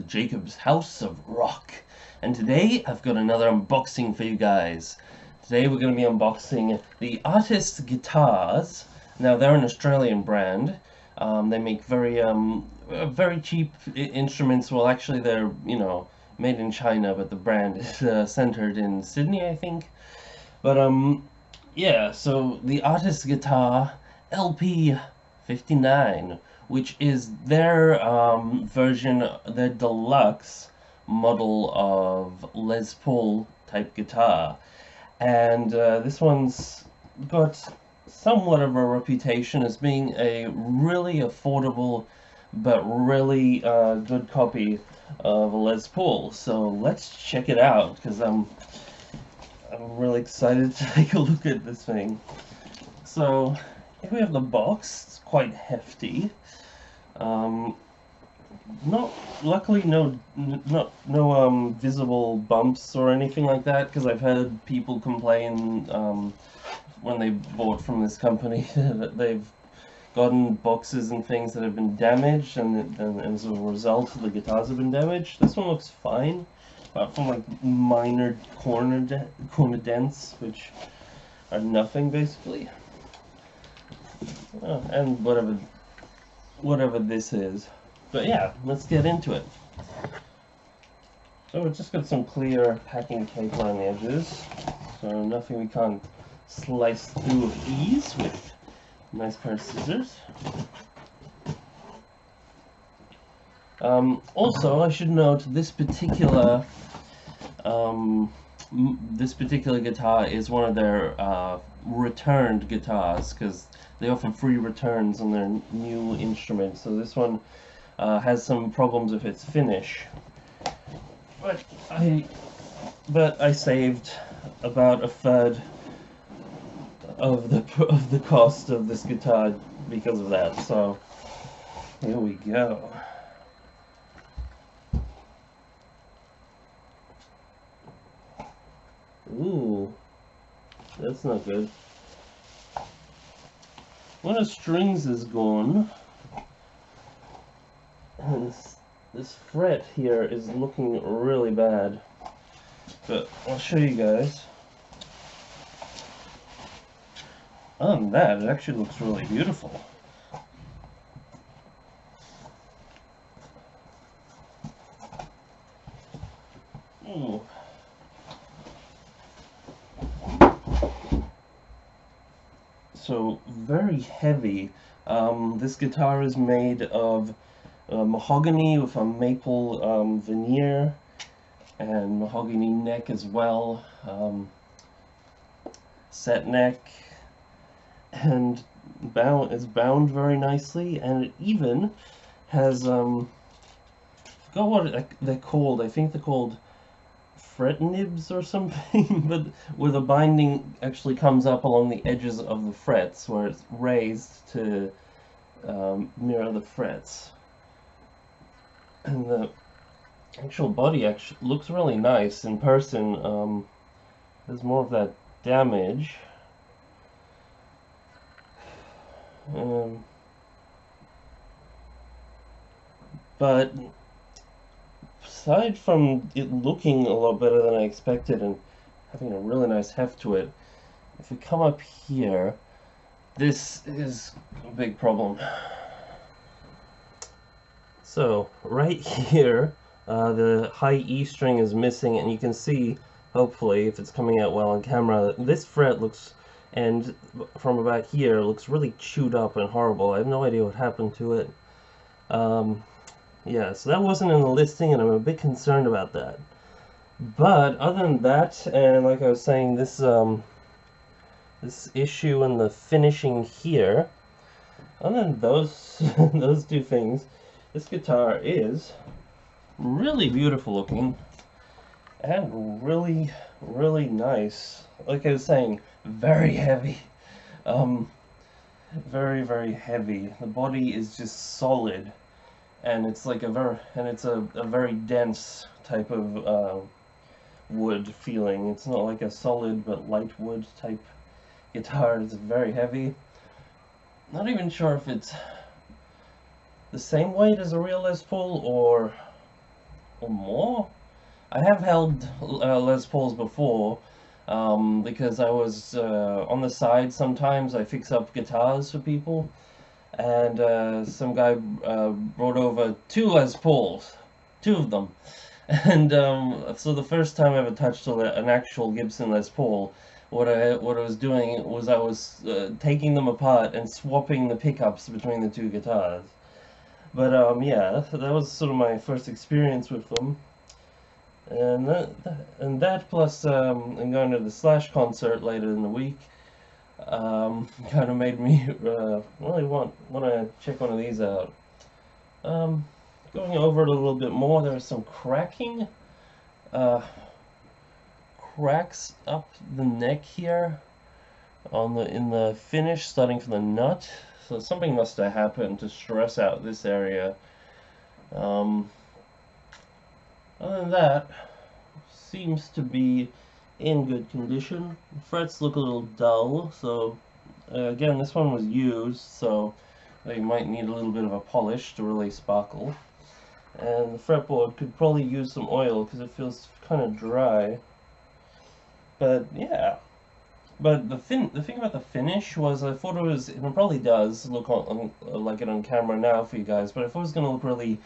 Jacob's House of Rock, and today I've got another unboxing for you guys. Today we're going to be unboxing the Artist Guitars. Now they're an Australian brand. They make very cheap instruments. Well, actually they're, made in China, but the brand is centered in Sydney, I think. But yeah, so the Artist Guitar LP59, which is their version, their deluxe model of Les Paul type guitar. And this one's got somewhat of a reputation as being a really affordable but really good copy of a Les Paul. So let's check it out, because I'm really excited to take a look at this thing. So here we have the box. It's quite hefty. Luckily no visible bumps or anything like that, because I've heard people complain when they bought from this company that they've gotten boxes and things that have been damaged, and as a result the guitars have been damaged. This one looks fine, apart from like minor corner dents, which are nothing basically. And whatever this is. But yeah, let's get into it. So we've just got some clear packing tape around the edges, so nothing we can't slice through with ease with a nice pair of scissors. Also, I should note this particular guitar is one of their returned guitars, because they offer free returns on their new instruments. So this one has some problems with its finish, but I saved about a third of the cost of this guitar because of that. So here we go. Ooh, that's not good. One of the strings is gone, and this fret here is looking really bad, but I'll show you guys. Other than that, it actually looks really beautiful. Ooh. So very heavy. This guitar is made of mahogany with a maple veneer, and mahogany neck as well, set neck, and is bound very nicely, and it even has I forgot what they're called. I think they're called fret nibs or something, but where the binding actually comes up along the edges of the frets, where it's raised to mirror the frets. And the actual body actually looks really nice in person. There's more of that damage. But aside from it looking a lot better than I expected and having a really nice heft to it, if we come up here, this is a big problem. So right here, the high E string is missing, and you can see, hopefully, if it's coming out well on camera, this fret looks, and from about here, looks really chewed up and horrible. I have no idea what happened to it. Yeah, so that wasn't in the listing, and I'm a bit concerned about that. But other than that, and like I was saying, this issue in the finishing here, other than those those two things, this guitar is really beautiful looking and really, really nice. Like I was saying, very heavy. Very, very heavy. The body is just solid, and it's like a very dense type of wood feeling. It's not like a solid but light wood type guitar. It's very heavy. Not even sure if it's the same weight as a real Les Paul, or or more. I have held Les Pauls before, because I was on the side sometimes. I fix up guitars for people, and some guy brought over two Les Pauls, two of them. And so the first time I ever touched an actual Gibson Les Paul, what I was doing was I was taking them apart and swapping the pickups between the two guitars. But yeah, that was sort of my first experience with them. And that plus and going to the Slash concert later in the week kind of made me really want to check one of these out. Going over it a little bit more, there's some cracking, cracks up the neck here in the finish, starting from the nut. So something must have happened to stress out this area. Other than that, seems to be in good condition. The frets look a little dull, so again, this one was used, so you might need a little bit of a polish to really sparkle. And the fretboard could probably use some oil because it feels kind of dry. But yeah. But the thing about the finish was I thought it probably does look like it on camera now for you guys, but I thought it was going to look really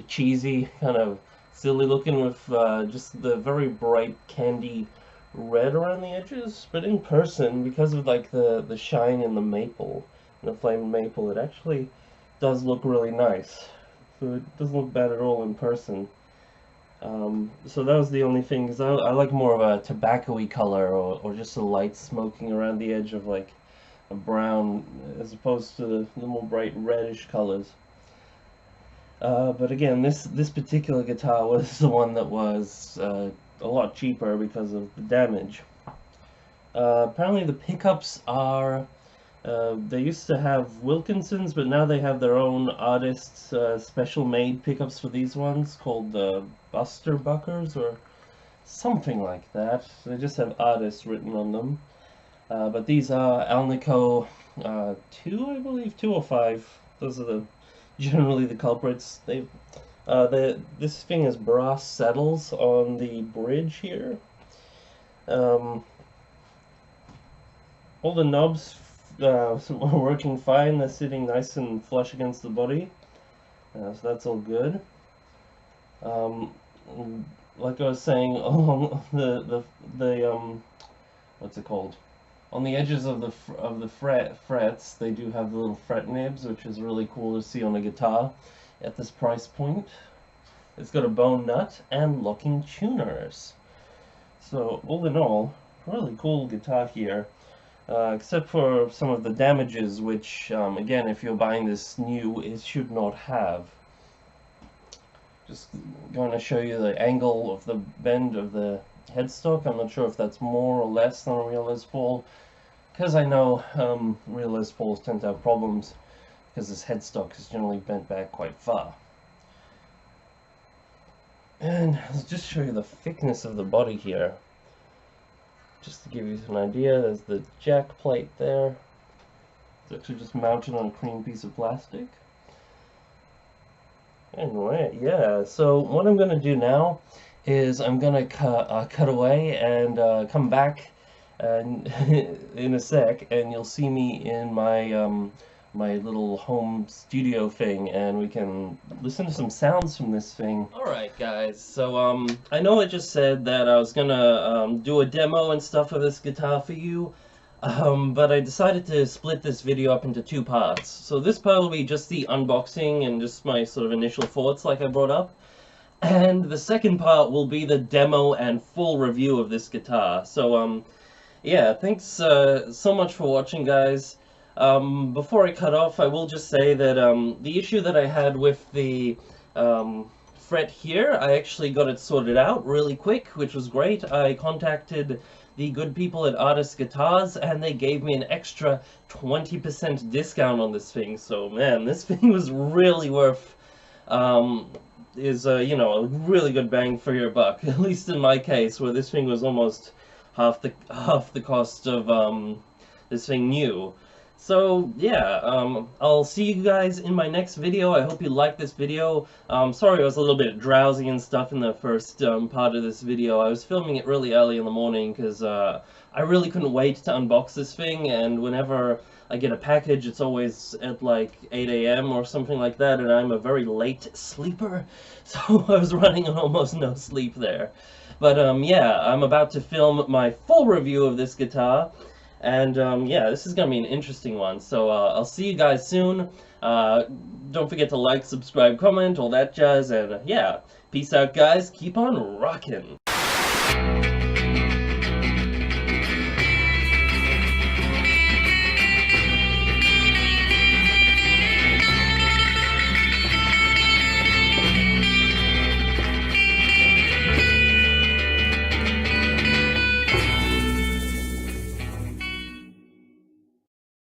cheesy, kind of silly looking with just the very bright candy red around the edges. But in person, because of like the shine in the maple, the flamed maple, it actually does look really nice. So it doesn't look bad at all in person. So that was the only thing, because I like more of a tobacco-y color, or just a light smoking around the edge of like a brown, as opposed to the more bright reddish colors. But again, this particular guitar was the one that was a lot cheaper because of the damage. Apparently the pickups are, they used to have Wilkinson's, but now they have their own artists special made pickups for these ones called the Buster Buckers or something like that. They just have artists written on them. But these are Alnico 2, I believe, 2 or 5. Those are generally the culprits. This thing is brass saddles on the bridge here. All the knobs are working fine. They're sitting nice and flush against the body, so that's all good. Like I was saying, along the what's it called? On the edges of the frets, they do have the little fret nibs, which is really cool to see on a guitar at this price point. It's got a bone nut and locking tuners. So all in all, really cool guitar here. Except for some of the damages, which, again, if you're buying this new, it should not have. Just going to show you the angle of the bend of the headstock. I'm not sure if that's more or less than a real Les Paul, because I know real Les Pauls tend to have problems, because this headstock is generally bent back quite far. And I'll just show you the thickness of the body here. Just to give you an idea, there's the jack plate there. It's actually just mounted on a clean piece of plastic. Anyway, yeah, so what I'm going to do now is I'm going to cut away and come back in a sec, and you'll see me in my my little home studio thing, and we can listen to some sounds from this thing. Alright guys, so I know I just said that I was gonna do a demo and stuff of this guitar for you, but I decided to split this video up into 2 parts. So this part will be just the unboxing and just my sort of initial thoughts like I brought up, and the second part will be the demo and full review of this guitar. So yeah, thanks so much for watching, guys. Before I cut off, I will just say that the issue that I had with the fret here, I actually got it sorted out really quick, which was great. I contacted the good people at Artist Guitars, and they gave me an extra 20% discount on this thing. So man, this thing was really worth, you know, a really good bang for your buck. At least in my case, where this thing was almost half the cost of this thing new. So yeah, I'll see you guys in my next video. I hope you liked this video. Sorry I was a little bit drowsy and stuff in the first part of this video. I was filming it really early in the morning because I really couldn't wait to unbox this thing, and whenever I get a package it's always at like 8 a.m. or something like that, and I'm a very late sleeper, so I was running on almost no sleep there. But yeah, I'm about to film my full review of this guitar. And yeah, this is going to be an interesting one. So I'll see you guys soon. Don't forget to like, subscribe, comment, all that jazz. And yeah, peace out, guys. Keep on rocking.